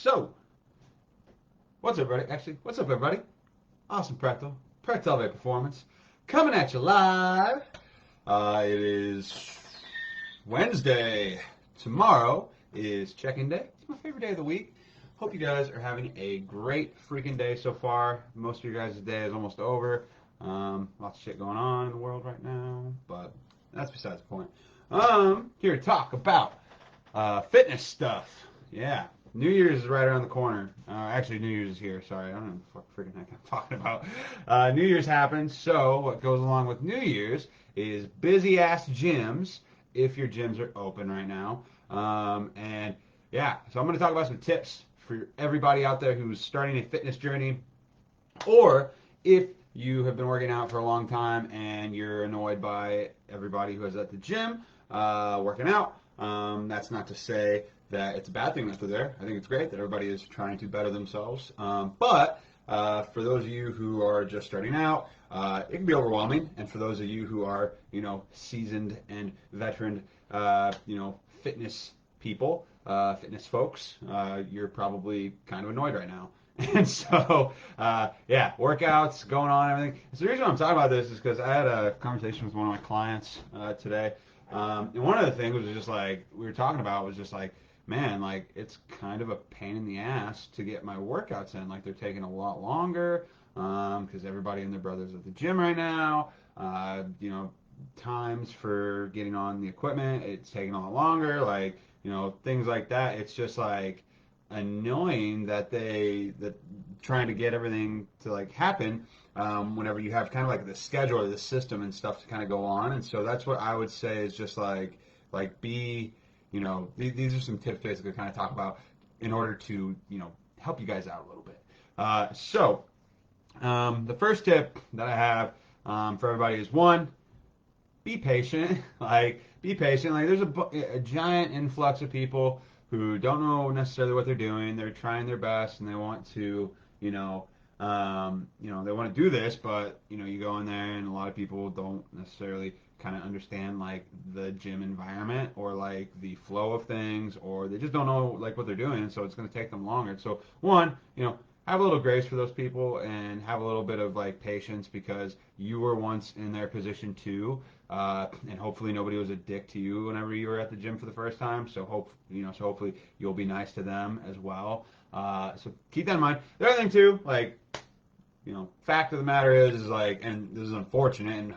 So, what's up, everybody? Actually, what's up, everybody? Awesome Pretzel, Pretzel Performance, coming at you live. It is Wednesday. Tomorrow is check-in day. It's my favorite day of the week. Hope you guys are having a great freaking day so far. Most of your guys' day is almost over. Lots of shit going on in the world right now, but that's besides the point. Here to talk about fitness stuff. Yeah. New Year's is right around the corner. Actually, New Year's is here. Sorry, I don't know what the freaking heck I'm talking about. New Year's happens, so what goes along with New Year's is busy ass gyms if your gyms are open right now. And yeah, so I'm going to talk about some tips for everybody out there who's starting a fitness journey, or if you have been working out for a long time and you're annoyed by everybody who is at the gym working out. That's not to say that it's a bad thing that they're there. I think it's great that everybody is trying to better themselves. But for those of you who are just starting out, it can be overwhelming. And for those of you who are, seasoned and veteran, fitness people, fitness folks, you're probably kind of annoyed right now. And so, yeah, workouts going on, everything. So the reason why I'm talking about this is because I had a conversation with one of my clients today. And one of the things was just like, we were talking about was just like, man, like it's kind of a pain in the ass to get my workouts in. Like they're taking a lot longer because everybody and their brothers at the gym right now. Times for getting on the equipment, it's taking a lot longer. Like, things like that. It's just like annoying that that trying to get everything to like happen whenever you have kind of like the schedule or the system and stuff to kind of go on. And so that's what I would say is just like be, these are some tips basically to kind of talk about in order to, help you guys out a little bit. The first tip that I have for everybody is one, be patient. Like, be patient. Like, there's a giant influx of people who don't know necessarily what they're doing. They're trying their best and they want to, they want to do this, but you go in there and a lot of people don't necessarily kind of understand like the gym environment or like the flow of things, or they just don't know like what they're doing, so it's going to take them longer. So one, have a little grace for those people and have a little bit of like patience because you were once in their position too, and hopefully nobody was a dick to you whenever you were at the gym for the first time. So hopefully you'll be nice to them as well. So keep that in mind. The other thing too, like, fact of the matter is like, and this is unfortunate, and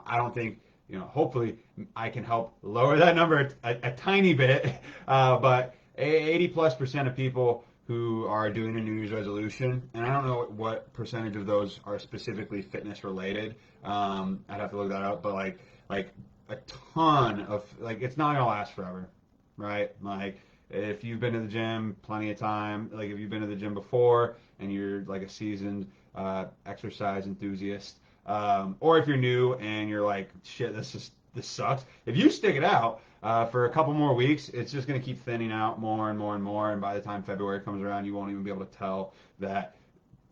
I don't think, hopefully I can help lower that number a tiny bit, but 80+% of people who are doing a New Year's resolution, and I don't know what percentage of those are specifically fitness related. I'd have to look that up, but like a ton of like, it's not gonna last forever, right? Like if you've been to the gym plenty of time, like if you've been to the gym before and you're like a seasoned exercise enthusiast, or if you're new and you're like, shit, this sucks. If you stick it out for a couple more weeks, it's just going to keep thinning out more and more and more. And by the time February comes around, you won't even be able to tell that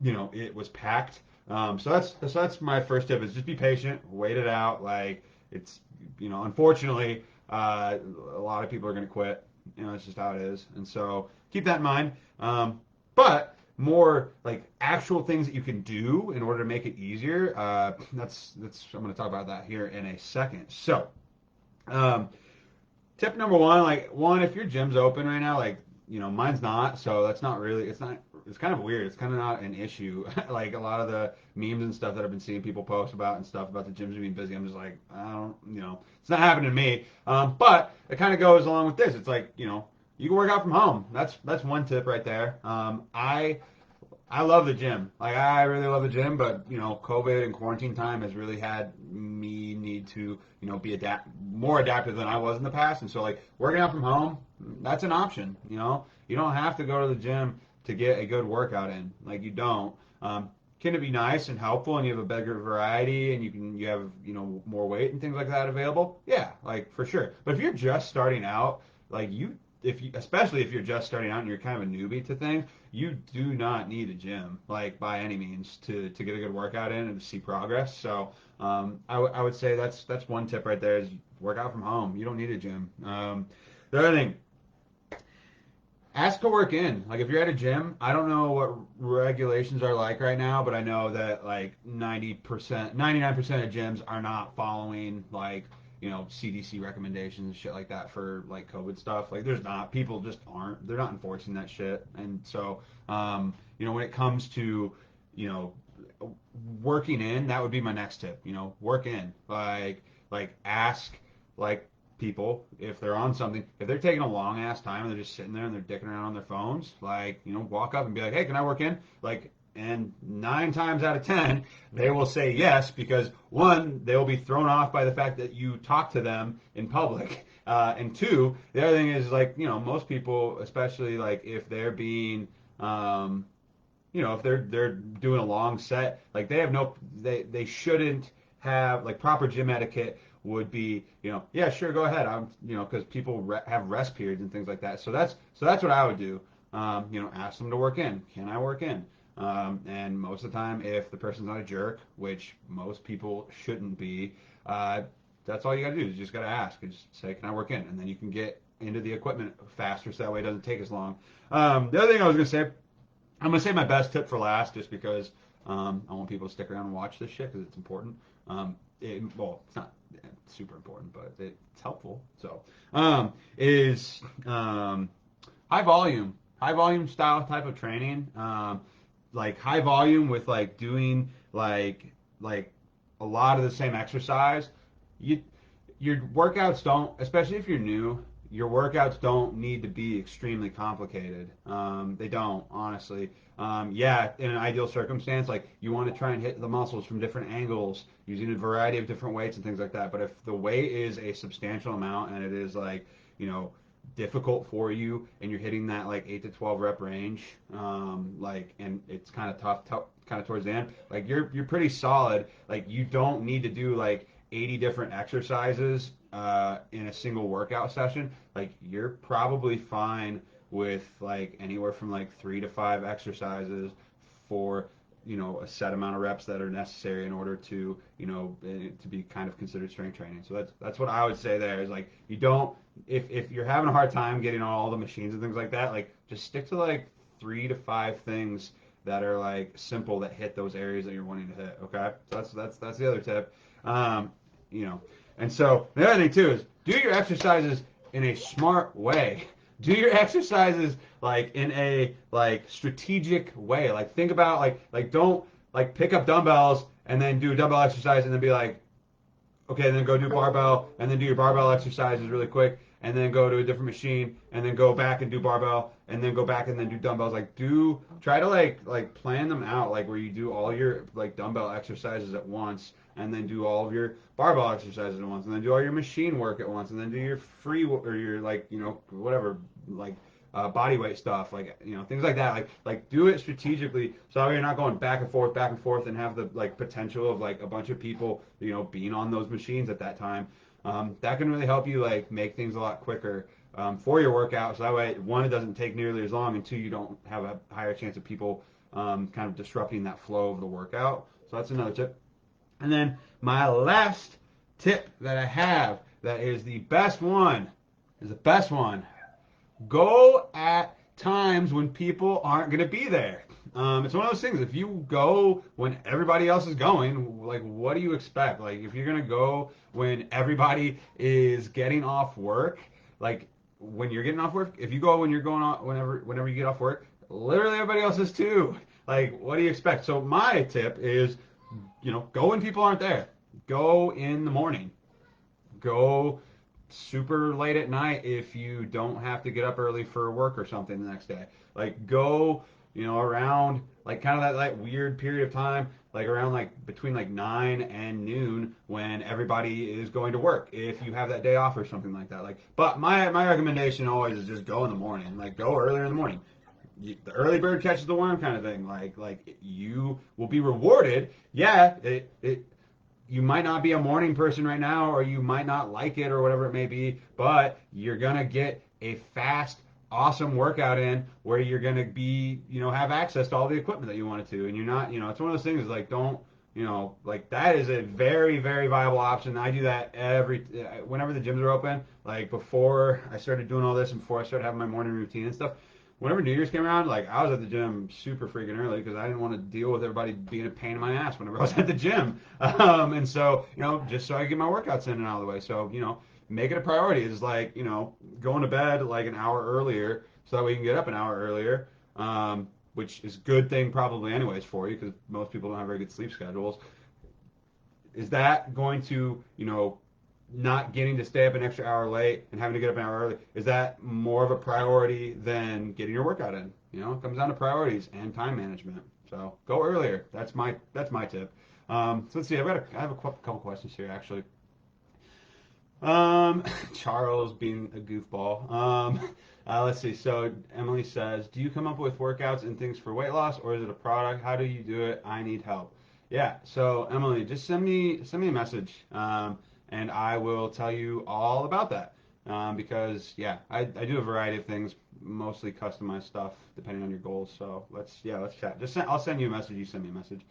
it was packed. So that's my first tip: is just be patient, wait it out. Like it's unfortunately, a lot of people are going to quit. It's just how it is, and so keep that in mind. But more like actual things that you can do in order to make it easier. That's I'm going to talk about that here in a second. So, tip number one, like one, if your gym's open right now, like mine's not, so that's not really. It's kind of weird. It's kind of not an issue. Like a lot of the memes and stuff that I've been seeing people post about and stuff about the gyms being busy, I'm just like, I don't, it's not happening to me. But it kind of goes along with this. It's like, you can work out from home. That's one tip right there. I love the gym. Like I really love the gym, but COVID and quarantine time has really had me need to, be more adaptive than I was in the past. And so like working out from home, that's an option. You don't have to go to the gym to get a good workout in. Like you don't. Can it be nice and helpful, and you have a bigger variety, and you have more weight and things like that available? Yeah, like for sure. But if you're just starting out, like especially if you're just starting out and you're kind of a newbie to things, you do not need a gym, like by any means, to get a good workout in and to see progress. So I would say that's one tip right there is work out from home. You don't need a gym. The other thing, Ask to work in. Like if you're at a gym, I don't know what regulations are like right now, but I know that like 90%, 99% of gyms are not following like, CDC recommendations and shit like that for like COVID stuff. Like there's not, people just aren't, they're not enforcing that shit. And so, when it comes to, you know, working in, that would be my next tip, work in. Like ask like people if they're on something, if they're taking a long ass time and they're just sitting there and they're dicking around on their phones, like, walk up and be like, hey, can I work in? Like, and 9 times out of 10 they will say yes, because one, they will be thrown off by the fact that you talk to them in public, and two, the other thing is, like, most people, especially like if they're being um, if they're doing a long set, like they shouldn't have, like, proper gym etiquette would be, yeah, sure, go ahead. Because people have rest periods and things like that. So that's what I would do. Ask them to work in. Can I work in? And most of the time, if the person's not a jerk, which most people shouldn't be, that's all you got to do. Is you just got to ask. And just say, can I work in? And then you can get into the equipment faster, so that way it doesn't take as long. The other thing I was gonna say, I'm gonna say my best tip for last, just because I want people to stick around and watch this shit because it's important. Well, it's not super important, but it's helpful. So, is high volume style type of training. Like high volume with like doing like a lot of the same exercise. You your workouts don't, especially if you're new, your workouts don't need to be extremely complicated. They don't, honestly. Yeah, in an ideal circumstance, like you want to try and hit the muscles from different angles using a variety of different weights and things like that. But if the weight is a substantial amount and it is like, you know, difficult for you and you're hitting that like 8 to 12 rep range, and it's kind of tough kind of towards the end, like you're pretty solid. Like you don't need to do like 80 different exercises in a single workout session. Like you're probably fine with like anywhere from like 3 to 5 exercises for, a set amount of reps that are necessary in order to, to be kind of considered strength training. So that's what I would say there, is like, you don't, if you're having a hard time getting on all the machines and things like that, like just stick to like 3 to 5 things that are like simple, that hit those areas that you're wanting to hit. Okay, so that's the other tip. um, you know. And so the other thing too is do your exercises in a smart way. Do your exercises like in a like strategic way. Like think about like don't like pick up dumbbells and then do a dumbbell exercise and then be like, okay, then go do barbell, and then do your barbell exercises really quick, and then go to a different machine, and then go back and do barbell, and then go back and then do dumbbells. Like try to like plan them out, like where you do all your like dumbbell exercises at once, and then do all of your barbell exercises at once, and then do all your machine work at once, and then do your free or your like whatever, like body weight stuff, like things like that. Like do it strategically, so you're not going back and forth, and have the like potential of like a bunch of people being on those machines at that time. That can really help you like make things a lot quicker for your workout. So that way, one, it doesn't take nearly as long, and two, you don't have a higher chance of people kind of disrupting that flow of the workout. So that's another tip. And then my last tip that I have, that is the best one, is the best one. Go at times when people aren't going to be there. It's one of those things. If you go when everybody else is going, like, what do you expect? Like, if you're going to go when everybody is getting off work, like, when you're getting off work, if you go when you're going on, whenever you get off work, literally everybody else is too. Like, what do you expect? So my tip is, go when people aren't there. Go in the morning. Go super late at night if you don't have to get up early for work or something the next day. Like go, around like kind of that weird period of time, like around like between like 9 and noon, when everybody is going to work. If you have that day off or something like that, like, but my recommendation always is just go in the morning. Like go earlier in the morning. The early bird catches the worm kind of thing. Like you will be rewarded. Yeah, it you might not be a morning person right now, or you might not like it, or whatever it may be, but you're gonna get a fast, awesome workout in, where you're gonna be, have access to all the equipment that you wanted to, and you're not, it's one of those things, like, don't, like, that is a very, very viable option. I do that whenever the gyms are open, like before I started doing all this and before I started having my morning routine and stuff. whenever New Year's came around, like I was at the gym super freaking early because I didn't want to deal with everybody being a pain in my ass whenever I was at the gym. And so, just so I could get my workouts in and out of the way. So, make it a priority. It's like, going to bed like an hour earlier so that we can get up an hour earlier. Which is a good thing probably anyways for you because most people don't have very good sleep schedules. Is that going to, not getting to stay up an extra hour late and having to get up an hour early, is that more of a priority than getting your workout in? It comes down to priorities and time management. So go earlier. That's my tip. So let's see. I have a couple questions here actually. Charles being a goofball. Let's see. So Emily says, do you come up with workouts and things for weight loss, or is it a product? How do you do it? I need help. Yeah. So Emily, just send me a message, and I will tell you all about that. Because yeah, I do a variety of things, mostly customized stuff depending on your goals. So let's chat. I'll send you a message. You send me a message.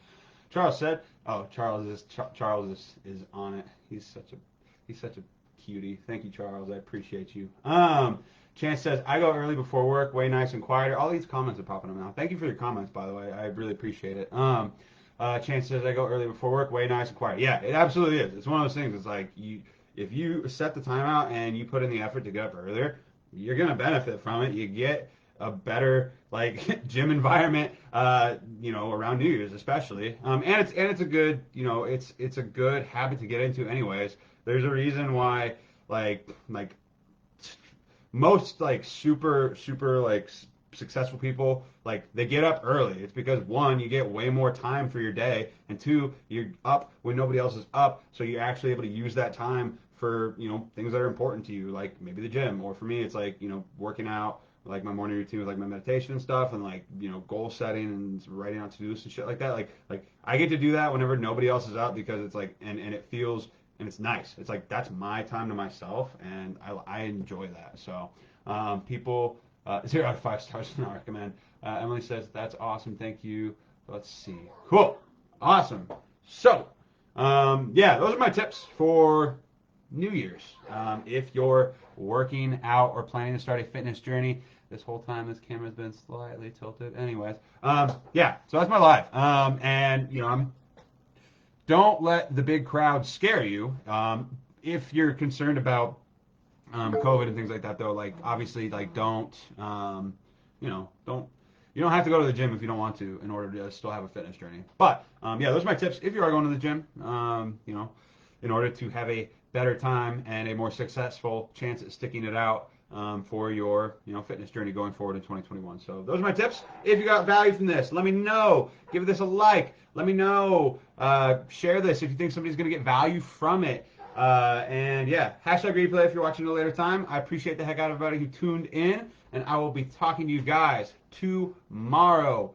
Charles said, oh, Charles is on it. He's such a cutie. Thank you, Charles. I appreciate you. Chance says, I go early before work, way nice and quieter. All these comments are popping up now. Thank you for your comments, by the way. I really appreciate it. Chance says, I go early before work, way nice and quiet. Yeah, it absolutely is. It's one of those things. It's like if you set the time out and you put in the effort to get up earlier, you're gonna benefit from it. You get a better like gym environment, around New Year's especially. And it's a good, it's a good habit to get into anyways. There's a reason why like most like super like successful people like they get up early. It's because one, you get way more time for your day, and two, you're up when nobody else is up, so you're actually able to use that time for things that are important to you, like maybe the gym, or for me it's like working out, like my morning routine with like my meditation and stuff, and like goal setting and writing out to-dos and shit like that. Like I get to do that whenever nobody else is up because it's like and it feels and it's nice. It's like that's my time to myself, and I enjoy that. So people 0 out of 5 stars do not recommend. Emily says that's awesome. Thank you. Let's see. Cool. Awesome. So yeah, those are my tips for New Year's. If you're working out or planning to start a fitness journey, this whole time this camera's been slightly tilted. Anyways, yeah, so that's my life. And don't let the big crowd scare you. If you're concerned about COVID and things like that, though, like obviously, like don't you don't have to go to the gym if you don't want to in order to still have a fitness journey. But yeah, those are my tips. If you are going to the gym, in order to have a better time and a more successful chance at sticking it out for your fitness journey going forward in 2021. So those are my tips. If you got value from this, let me know. Give this a like. Let me know. Share this if you think somebody's going to get value from it. And yeah, hashtag replay if you're watching at a later time. I appreciate the heck out of everybody who tuned in, and I will be talking to you guys tomorrow.